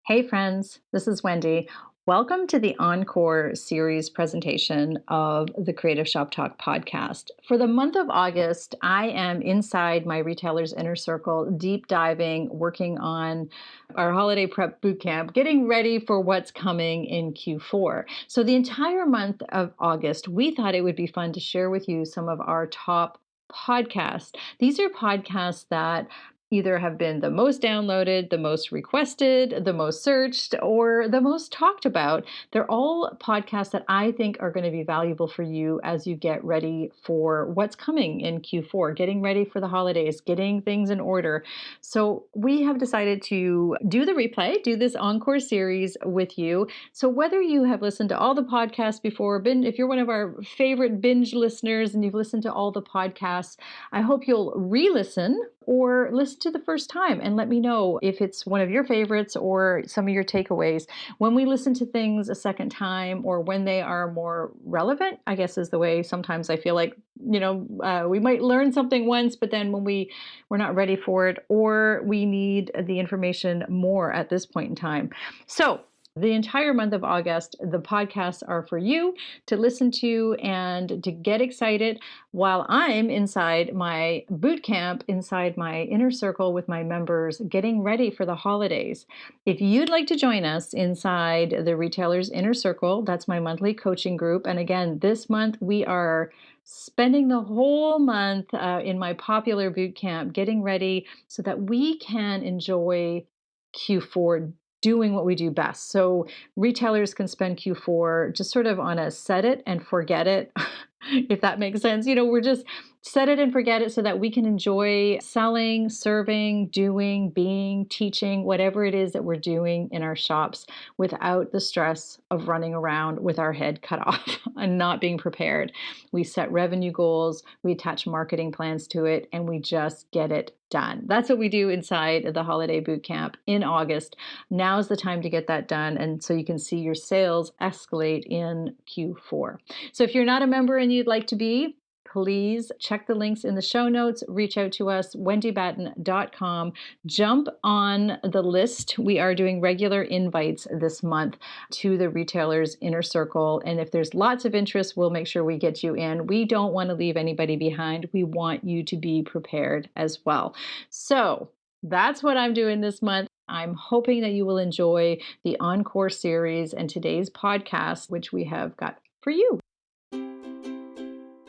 Hey friends, this is Wendy. Welcome to the Encore series presentation of the Creative Shop Talk podcast. For the month of August, I am inside my retailer's inner circle, deep diving, working on our holiday prep boot camp, getting ready for what's coming in Q4. So, the entire month of August, we thought it would be fun to share with you some of our top podcasts. These are podcasts that either have been the most downloaded, the most requested, the most searched, or the most talked about. They're all podcasts that I think are going to be valuable for you as you get ready for what's coming in Q4, getting ready for the holidays, getting things in order. So, we have decided to do the replay, do this Encore series with you. So, whether you have listened to all the podcasts before, if you're one of our favorite binge listeners and you've listened to all the podcasts, I hope you'll re listen or listen to the first time and let me know if it's one of your favorites or some of your takeaways. When we listen to things a second time or when they are more relevant, I guess is the way sometimes I feel like, we might learn something once, but then when we're not ready for it or we need the information more at this point in time. So, the entire month of August, the podcasts are for you to listen to and to get excited while I'm inside my boot camp, inside my inner circle with my members, getting ready for the holidays. If you'd like to join us inside the Retailer's Inner Circle, that's my monthly coaching group. And again, this month we are spending the whole month in my popular boot camp getting ready so that we can enjoy Q4 doing what we do best. So retailers can spend Q4 just sort of on a set it and forget it, if that makes sense. We're just set it and forget it so that we can enjoy selling, serving, doing, being, teaching, whatever it is that we're doing in our shops without the stress of running around with our head cut off and not being prepared. We set revenue goals, we attach marketing plans to it, and we just get it done. That's what we do inside the holiday boot camp in August. Now's the time to get that done. And so you can see your sales escalate in Q4. So if you're not a member and you'd like to be, please check the links in the show notes, reach out to us, wendybatten.com, jump on the list. We are doing regular invites this month to the Retailer's Inner Circle. And if there's lots of interest, we'll make sure we get you in. We don't want to leave anybody behind. We want you to be prepared as well. So that's what I'm doing this month. I'm hoping that you will enjoy the Encore series and today's podcast, which we have got for you.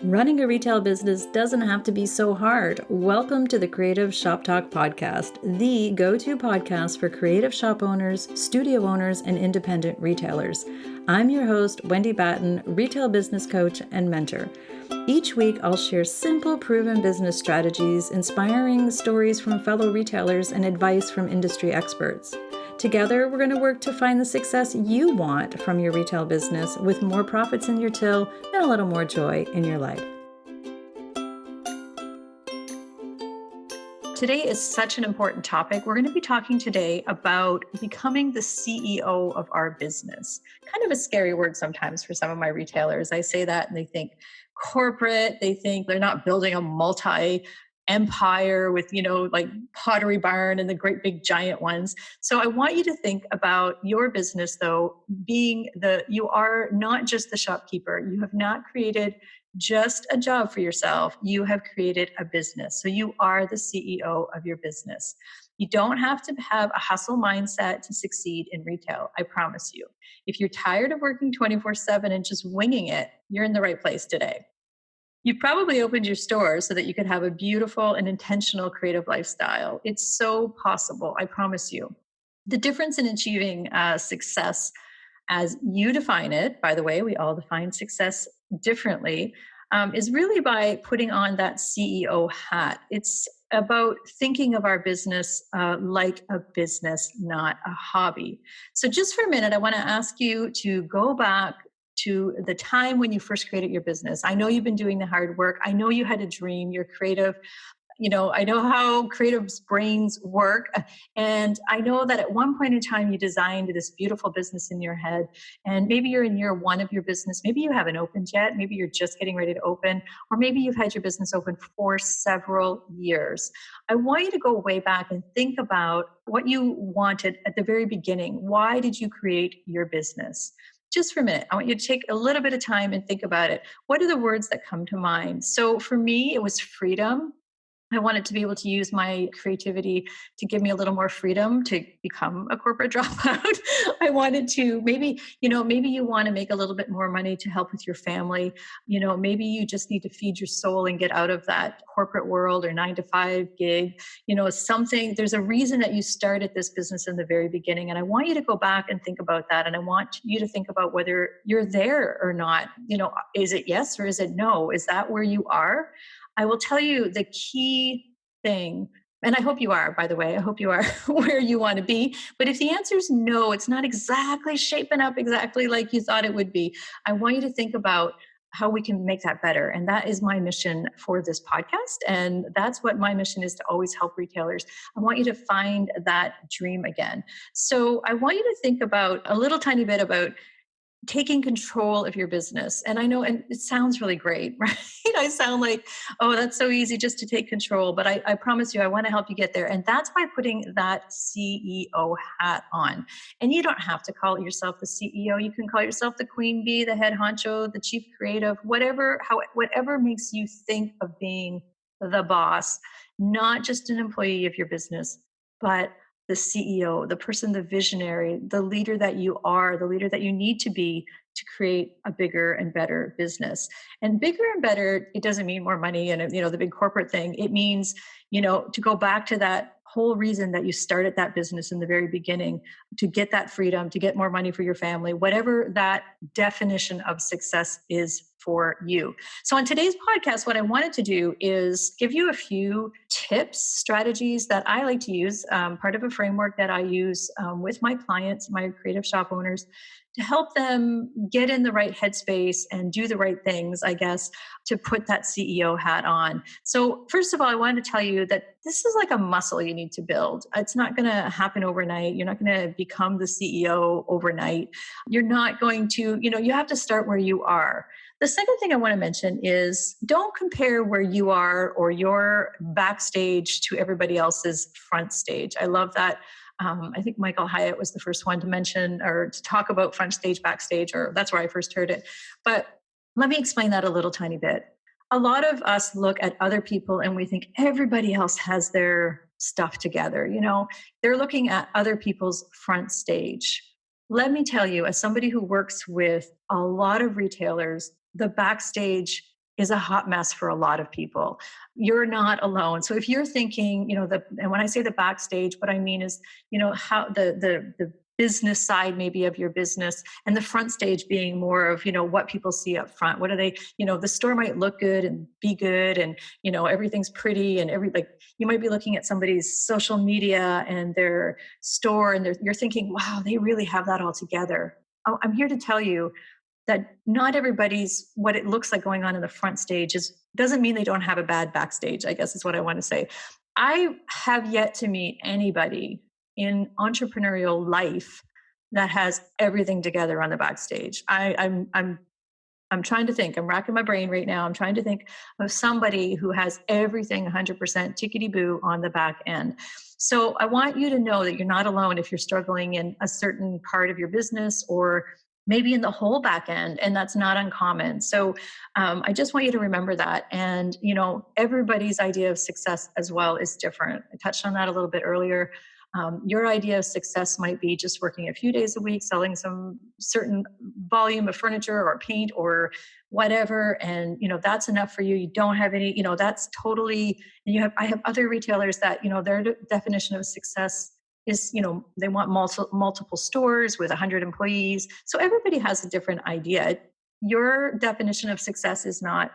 Running a retail business doesn't have to be so hard. Welcome to the Creative Shop Talk podcast, the go-to podcast for creative shop owners, studio owners, and independent retailers. I'm your host, Wendy Batten, retail business coach and mentor. Each week, I'll share simple, proven business strategies, inspiring stories from fellow retailers, and advice from industry experts. Together, we're going to work to find the success you want from your retail business with more profits in your till and a little more joy in your life. Today is such an important topic. We're going to be talking today about becoming the CEO of our business. Kind of a scary word sometimes for some of my retailers. I say that and they think corporate, they think they're not building a empire with, like Pottery Barn and the great big giant ones. So I want you to think about your business though, you are not just the shopkeeper. You have not created just a job for yourself. You have created a business. So you are the CEO of your business. You don't have to have a hustle mindset to succeed in retail. I promise you. If you're tired of working 24/7 and just winging it, you're in the right place today. You probably opened your store so that you could have a beautiful and intentional creative lifestyle. It's so possible, I promise you. The difference in achieving success as you define it, by the way, we all define success differently, is really by putting on that CEO hat. It's about thinking of our business like a business, not a hobby. So just for a minute, I want to ask you to go back to the time when you first created your business. I know you've been doing the hard work. I know you had a dream. You're creative. I know how creative brains work. And I know that at one point in time, you designed this beautiful business in your head. And maybe you're in year one of your business. Maybe you haven't opened yet. Maybe you're just getting ready to open. Or maybe you've had your business open for several years. I want you to go way back and think about what you wanted at the very beginning. Why did you create your business? Just for a minute, I want you to take a little bit of time and think about it. What are the words that come to mind? So for me, it was freedom. I wanted to be able to use my creativity to give me a little more freedom to become a corporate dropout. I wanted to maybe you want to make a little bit more money to help with your family. Maybe you just need to feed your soul and get out of that corporate world or 9 to 5 gig. There's a reason that you started this business in the very beginning. And I want you to go back and think about that. And I want you to think about whether you're there or not. Is it yes or is it no? Is that where you are? I will tell you the key thing, and I hope you are, by the way, I hope you are where you want to be. But if the answer is no, it's not exactly shaping up exactly like you thought it would be, I want you to think about how we can make that better. And that is my mission for this podcast. And that's what my mission is, to always help retailers. I want you to find that dream again. So I want you to think about a little tiny bit about taking control of your business. And I know, and it sounds really great, right? I sound like, oh, that's so easy just to take control. But I promise you, I want to help you get there. And that's by putting that CEO hat on. And you don't have to call yourself the CEO. You can call yourself the queen bee, the head honcho, the chief creative, whatever makes you think of being the boss, not just an employee of your business, but the CEO, the person, the visionary, the leader that you are, the leader that you need to be to create a bigger and better business. And bigger and better, it doesn't mean more money and, the big corporate thing. It means, to go back to that whole reason that you started that business in the very beginning, to get that freedom, to get more money for your family, whatever that definition of success is for you. So on today's podcast, what I wanted to do is give you a few tips, strategies that I like to use, part of a framework that I use with my clients, my creative shop owners, to help them get in the right headspace and do the right things, I guess, to put that CEO hat on. So first of all, I wanted to tell you that this is like a muscle you need to build. It's not going to happen overnight. You're not going to become the CEO overnight. You're not going to, you have to start where you are. The second thing I want to mention is don't compare where you are or your backstage to everybody else's front stage. I love that. I think Michael Hyatt was the first one to mention or to talk about front stage, backstage, or that's where I first heard it. But let me explain that a little tiny bit. A lot of us look at other people and we think everybody else has their stuff together. They're looking at other people's front stage. Let me tell you, as somebody who works with a lot of retailers, the backstage is a hot mess for a lot of people. You're not alone. So if you're thinking, and when I say the backstage, what I mean is, how the business side maybe of your business, and the front stage being more of, what people see up front. What are they, the store might look good and be good and, everything's pretty and you might be looking at somebody's social media and their store and you're thinking, wow, they really have that all together. I'm here to tell you that not everybody's what it looks like going on in the front stage doesn't mean they don't have a bad backstage, I guess is what I want to say. I have yet to meet anybody in entrepreneurial life that has everything together on the backstage. I'm trying to think. I'm racking my brain right now. I'm trying to think of somebody who has everything 100% tickety-boo on the back end. So I want you to know that you're not alone if you're struggling in a certain part of your business or maybe in the whole back end, and that's not uncommon. So I just want you to remember that. And, everybody's idea of success as well is different. I touched on that a little bit earlier. Your idea of success might be just working a few days a week, selling some certain volume of furniture or paint or whatever. And, that's enough for you. You don't have any, that's totally, and I have other retailers that, their definition of success is, they want multiple stores with 100 employees. So everybody has a different idea. Your definition of success is not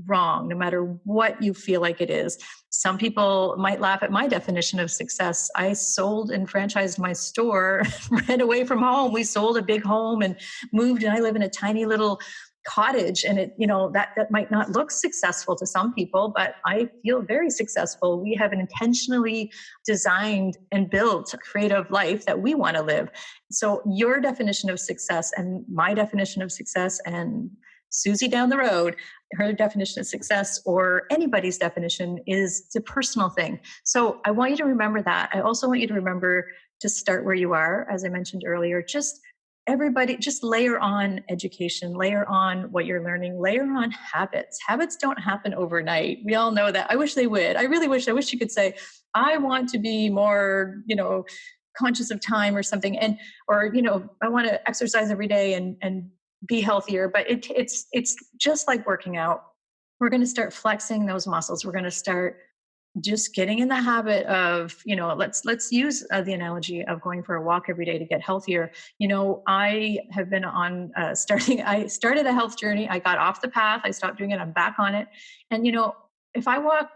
wrong, no matter what you feel like it is. Some people might laugh at my definition of success. I sold and franchised my store, ran away from home. We sold a big home and moved, and I live in a tiny little cottage, and that might not look successful to some people, but I feel very successful. We have an intentionally designed and built creative life that we want to live. So your definition of success and my definition of success, and Susie down the road, her definition of success, or anybody's definition, is it's a personal thing. So I want you to remember that. I also want you to remember to start where you are. As I mentioned earlier, just everybody, just layer on education, layer on what you're learning, layer on habits. Habits don't happen overnight. We all know that. I wish they would. I wish you could say, I want to be more, conscious of time or something. Or I want to exercise every day and be healthier. But it's just like working out. We're going to start flexing those muscles. We're going to start just getting in the habit of, let's use the analogy of going for a walk every day to get healthier. I have been on I started a health journey. I got off the path. I stopped doing it. I'm back on it. And if I walk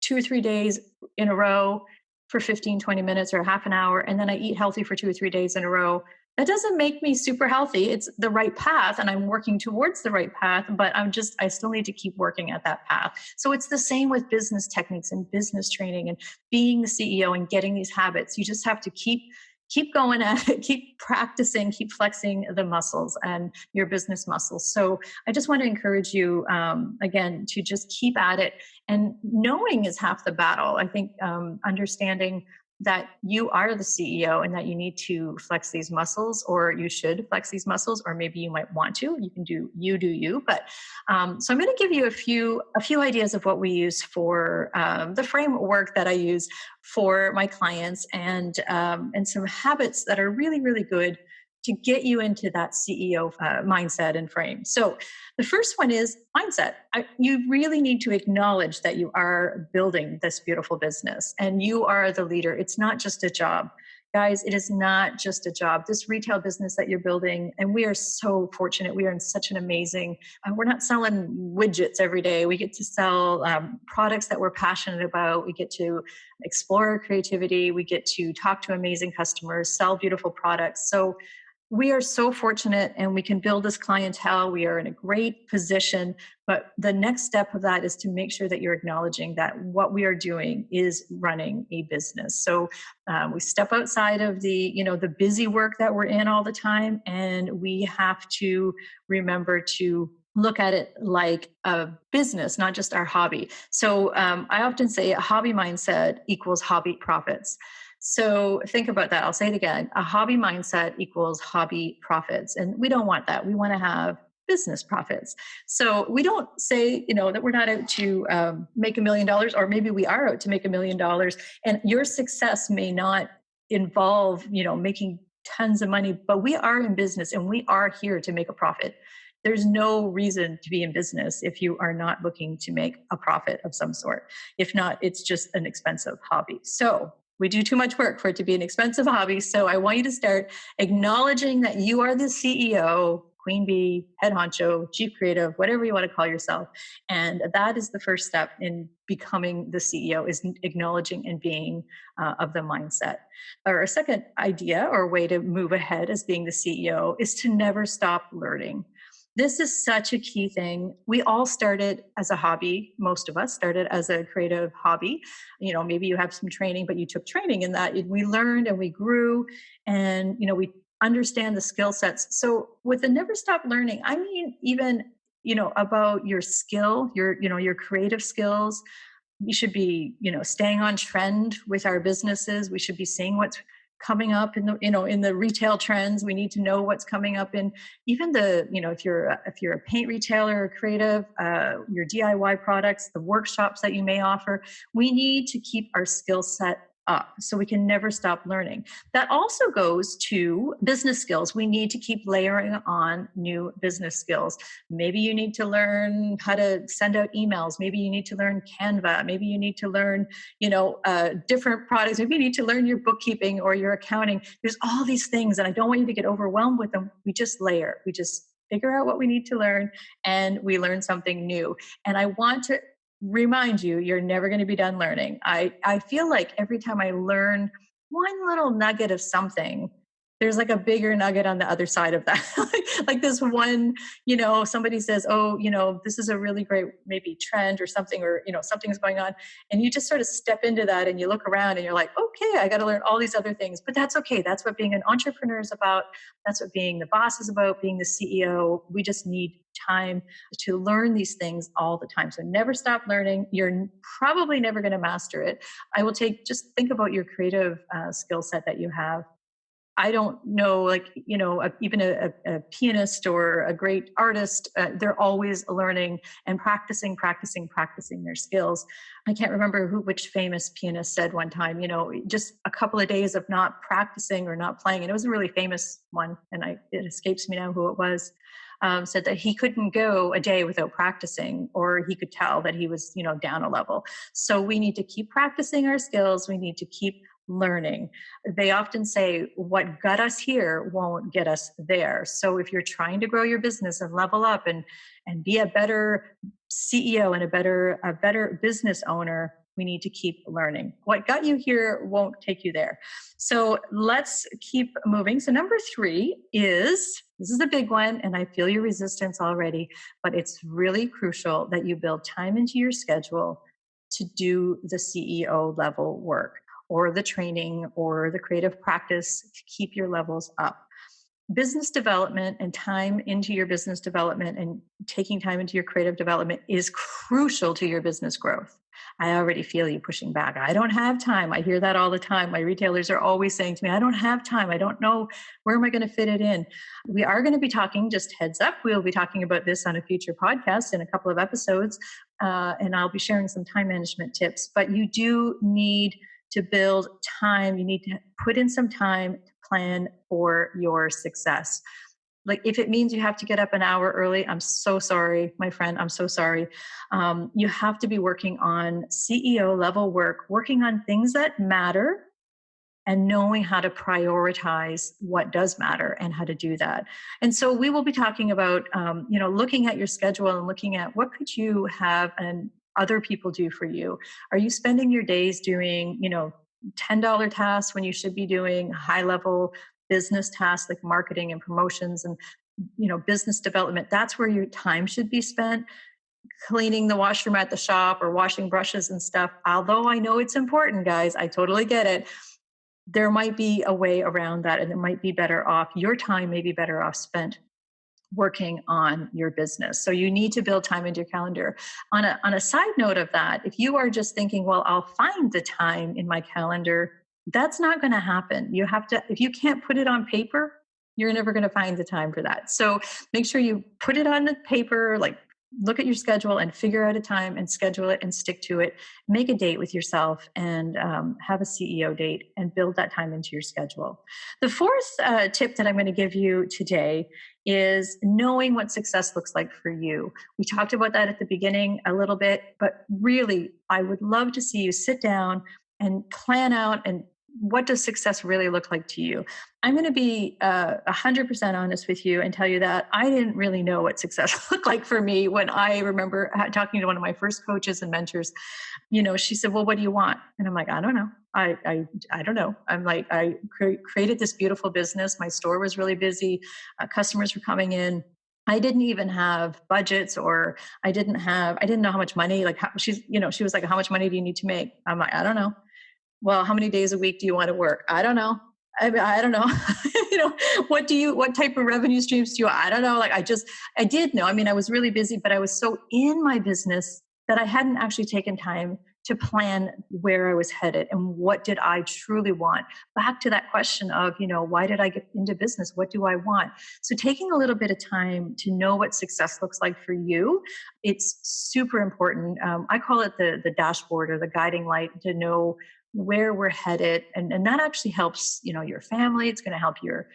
2 or 3 days in a row for 15, 20 minutes or half an hour, and then I eat healthy for 2 or 3 days in a row, that doesn't make me super healthy. It's the right path, and I'm working towards the right path, but I still need to keep working at that path. So it's the same with business techniques and business training and being the CEO and getting these habits. You just have to keep going at it, keep practicing, keep flexing the muscles and your business muscles. So I just want to encourage you, again, to just keep at it. And knowing is half the battle. I think understanding that you are the CEO and that you need to flex these muscles, or you should flex these muscles, or maybe you might want to. You can do you. But so I'm going to give you a few ideas of what we use for the framework that I use for my clients, and some habits that are really, really good to get you into that CEO mindset and frame. So the first one is mindset. You really need to acknowledge that you are building this beautiful business and you are the leader. It's not just a job. Guys, it is not just a job. This retail business that you're building, and we are so fortunate. We are in such an amazing, we're not selling widgets every day. We get to sell products that we're passionate about. We get to explore our creativity. We get to talk to amazing customers, sell beautiful products. So we are so fortunate, and we can build this clientele. We are in a great position. But the next step of that is to make sure that you're acknowledging that what we are doing is running a business. So we step outside of the busy work that we're in all the time, and we have to remember to look at it like a business, not just our hobby. So I often say a hobby mindset equals hobby profits. So think about that. I'll say it again. A hobby mindset equals hobby profits. And we don't want that. We want to have business profits. So we don't say, that we're not out to make $1 million, or maybe we are out to make $1 million. And your success may not involve, making tons of money, but we are in business and we are here to make a profit. There's no reason to be in business if you are not looking to make a profit of some sort. If not, it's just an expensive hobby. So we do too much work for it to be an expensive hobby. So I want you to start acknowledging that you are the CEO, queen bee, head honcho, chief creative, whatever you want to call yourself. And that is the first step in becoming the CEO, is acknowledging and being of the mindset. Or a second idea or way to move ahead as being the CEO is to never stop learning. This is such a key thing. We all started as a hobby. Most of us started as a creative hobby. Maybe you have some training, but you took training in that. We learned and we grew, and, we understand the skill sets. So with the never stop learning, I mean, even, about your skill, your creative skills. We should be, staying on trend with our businesses. We should be seeing what's coming up in the retail trends. We need to know what's coming up in even if you're a paint retailer or creative, your DIY products, the workshops that you may offer. We need to keep our skill set up so we can never stop learning. That also goes to business skills. We need to keep layering on new business skills. Maybe you need to learn how to send out emails. Maybe you need to learn Canva. Maybe you need to learn, different products. Maybe you need to learn your bookkeeping or your accounting. There's all these things, and I don't want you to get overwhelmed with them. We just layer. We just figure out what we need to learn, and we learn something new. And I want to remind you, you're never going to be done learning. I feel like every time I learn one little nugget of something, there's like a bigger nugget on the other side of that. Like this one, somebody says, oh, this is a really great maybe trend or something, or, something's going on. And you just sort of step into that and you look around and you're like, okay, I got to learn all these other things. But that's okay. That's what being an entrepreneur is about. That's what being the boss is about, being the CEO. We just need time to learn these things all the time. So never stop learning. You're probably never going to master it. Just think about your creative skill set that you have. I don't know, like, even a pianist or a great artist, they're always learning and practicing their skills. I can't remember which famous pianist said one time, just a couple of days of not practicing or not playing. And it was a really famous one. And it escapes me now who it was. Said that he couldn't go a day without practicing, or he could tell that he was, down a level. So we need to keep practicing our skills. We need to keep learning. They often say what got us here won't get us there. So if you're trying to grow your business and level up and be a better CEO and a better business owner, we need to keep learning. What got you here won't take you there. So let's keep moving. So number 3 is, this is a big one, and I feel your resistance already, but it's really crucial that you build time into your schedule to do the CEO level work, or the training, or the creative practice to keep your levels up. Business development and time into your business development and taking time into your creative development is crucial to your business growth. I already feel you pushing back. I don't have time. I hear that all the time. My retailers are always saying to me, I don't have time. I don't know, where am I going to fit it in? We are going to be talking, just heads up, we'll be talking about this on a future podcast in a couple of episodes. And I'll be sharing some time management tips. But you do need to build time. You need to put in some time to plan for your success. Like if it means you have to get up an hour early, I'm so sorry, my friend. I'm so sorry. You have to be working on CEO level work, working on things that matter, and knowing how to prioritize what does matter and how to do that. And so we will be talking about, looking at your schedule and looking at what could you have and other people do for you. Are you spending your days doing, $10 tasks when you should be doing high level business tasks like marketing and promotions and, business development? That's where your time should be spent. Cleaning the washroom at the shop or washing brushes and stuff. Although I know it's important, guys, I totally get it. There might be a way around that, and it might be better off. Your time may be better off spent working on your business. So you need to build time into your calendar. On a side note of that, if you are just thinking, well, I'll find the time in my calendar, that's not going to happen. You have to, if you can't put it on paper, you're never going to find the time for that. So make sure you put it on the paper, like look at your schedule and figure out a time and schedule it and stick to it. Make a date with yourself and have a CEO date and build that time into your schedule. The fourth tip that I'm going to give you today is knowing what success looks like for you. We talked about that at the beginning a little bit, but really, I would love to see you sit down and plan out and what does success really look like to you? I'm going to be 100% honest with you and tell you that I didn't really know what success looked like for me when I remember talking to one of my first coaches and mentors. She said, well, what do you want? And I'm like, I don't know. I don't know. I'm like, I created this beautiful business. My store was really busy. Customers were coming in. I didn't even have budgets, or I didn't know how much money, like she was like, how much money do you need to make? I'm like, I don't know. Well, how many days a week do you want to work? I don't know. I don't know. What type of revenue streams do you, I don't know. Like I did know. I mean, I was really busy, but I was so in my business that I hadn't actually taken time to plan where I was headed and what did I truly want. Back to that question of, why did I get into business? What do I want? So taking a little bit of time to know what success looks like for you, it's super important. I call it the dashboard or the guiding light to know where we're headed. And that actually helps, your family. It's going to help your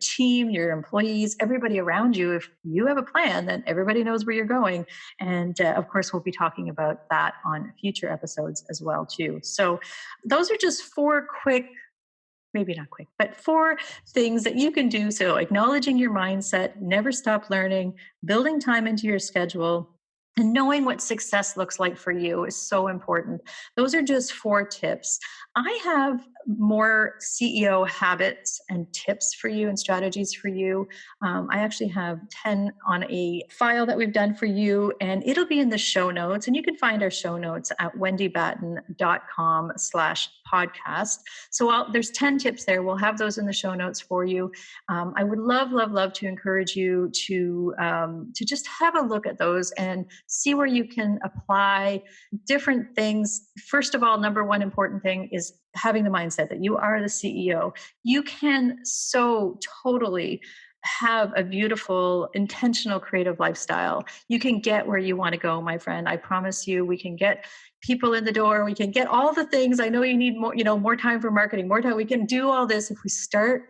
team, your employees, everybody around you. If you have a plan, then everybody knows where you're going. And of course, we'll be talking about that on future episodes as well, too. So those are just 4 quick, maybe not quick, but 4 things that you can do. So acknowledging your mindset, never stop learning, building time into your schedule, And knowing what success looks like for you is so important. Those are just 4 tips. I have more CEO habits and tips for you and strategies for you. I actually have 10 on a file that we've done for you, and it'll be in the show notes. And you can find our show notes at wendybatten.com/podcast. So there's 10 tips there. We'll have those in the show notes for you. I would love, love, love to encourage you to just have a look at those and see where you can apply different things. First of all, number one important thing is having the mindset that you are the CEO. You can so totally have a beautiful, intentional, creative lifestyle. You can get where you want to go, my friend. I promise you, we can get people in the door. We can get all the things. I know you need more, more time for marketing, more time. We can do all this if we start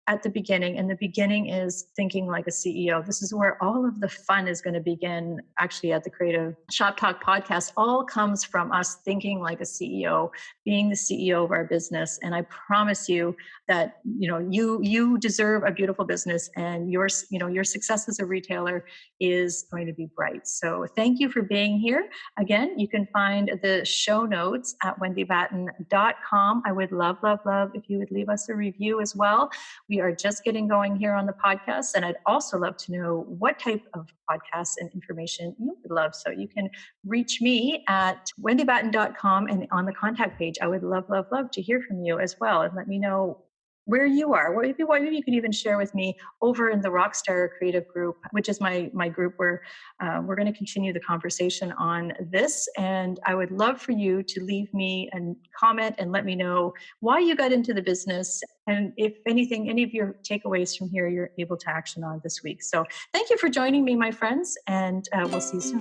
at the beginning. And the beginning is thinking like a CEO. This is where all of the fun is going to begin. Actually, at the Creative Shop Talk podcast, all comes from us thinking like a CEO, being the CEO of our business. And I promise you that you deserve a beautiful business, and your success as a retailer is going to be bright. So thank you for being here. Again, you can find the show notes at wendybatten.com. I would love, love, love if you would leave us a review as well. We are just getting going here on the podcast, and I'd also love to know what type of podcasts and information you would love. So you can reach me at wendybatten.com, and on the contact page, I would love, love, love to hear from you as well, and let me know where you are. Maybe you could even share with me over in the Rockstar Creative Group, which is my group where we're going to continue the conversation on this. And I would love for you to leave me a comment and let me know why you got into the business, and if anything, any of your takeaways from here you're able to action on this week. So thank you for joining me, my friends, and we'll see you soon.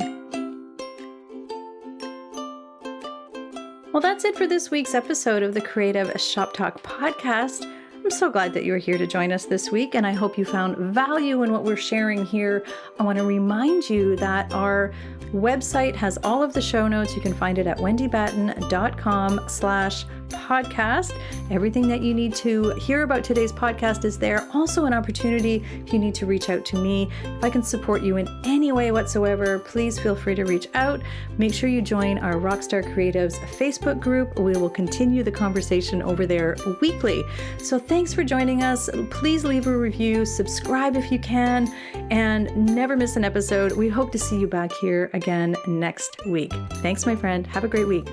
Well, that's it for this week's episode of the Creative Shop Talk podcast. I'm so glad that you're here to join us this week, and I hope you found value in what we're sharing here. I want to remind you that our website has all of the show notes. You can find it at wendybatten.com/podcast. Everything that you need to hear about today's podcast is there. Also an opportunity if you need to reach out to me. If I can support you in any way whatsoever, please feel free to reach out. Make sure you join our Rockstar Creatives Facebook group. We will continue the conversation over there weekly. So thanks for joining us. Please leave a review, subscribe if you can, and never miss an episode. We hope to see you back here again next week. Thanks, my friend. Have a great week.